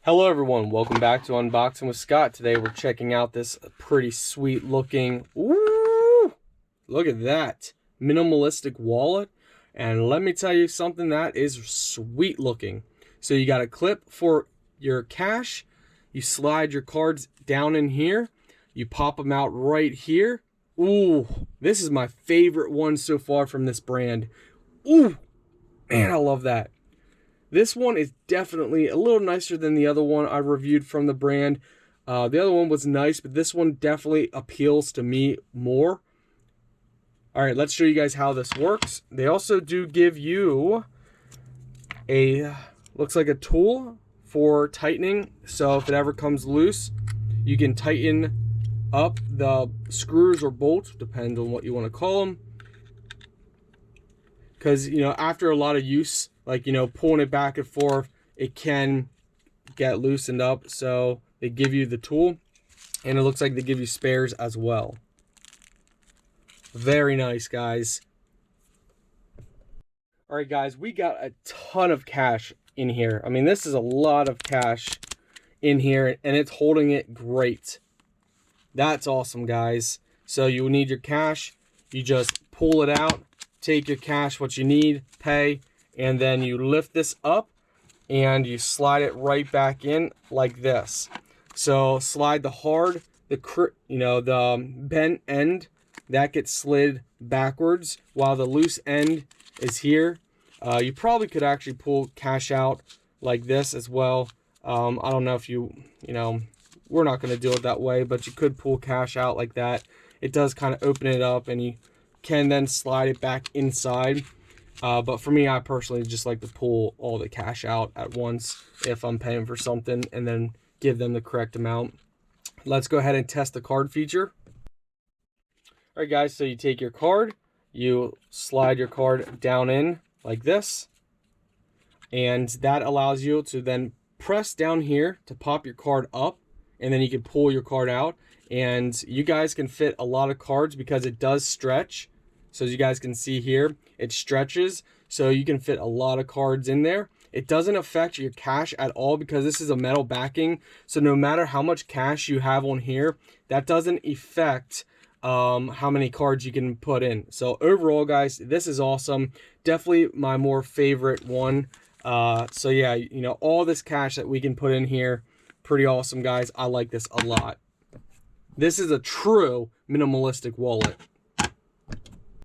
Hello everyone, welcome back to Unboxing with Scott. Today we're checking out this pretty sweet looking, ooh, look at that, minimalistic wallet. And let me tell you something that is sweet looking. So you got a clip for your cash, you slide your cards down in here, you pop them out right here. Ooh, this is my favorite one so far from this brand. Ooh, man, I love that. This one is definitely a little nicer than the other one I reviewed from the brand. The other one was nice, but this one definitely appeals to me more. All right, let's show you guys how this works. They also do give you a, looks like a tool for tightening. So if it ever comes loose, you can tighten up the screws or bolts, depends on what you want to call them. Because, you know, after a lot of use, like, you know, pulling it back and forth, it can get loosened up. So they give you the tool, and it looks like they give you spares as well. Very nice, guys. All right, guys, we got a ton of cash in here. I mean, this is a lot of cash in here, and it's holding it great. That's awesome, guys. So you need your cash. You just pull it out, take your cash, what you need, pay, and then you lift this up and you slide it right back in like this. So slide the hard, the bent end, that gets slid backwards, while the loose end is here. You probably could actually pull cash out like this as well. I don't know if we're not going to do it that way, but you could pull cash out like that. It does kind of open it up, and you can then slide it back inside. But for me, I personally just like to pull all the cash out at once if I'm paying for something, and then give them the correct amount. Let's go ahead and test the card feature. All right, guys, so you take your card, you slide your card down in like this, and that allows you to then press down here to pop your card up, and then you can pull your card out. And you guys can fit a lot of cards because it does stretch. So as you guys can see here, it stretches, so you can fit a lot of cards in there. It doesn't affect your cash at all because this is a metal backing. So no matter how much cash you have on here, that doesn't affect how many cards you can put in. So overall, guys, this is awesome. Definitely my more favorite one. So yeah, you know, all this cash that we can put in here, pretty awesome, guys. I like this a lot. This is a true minimalistic wallet.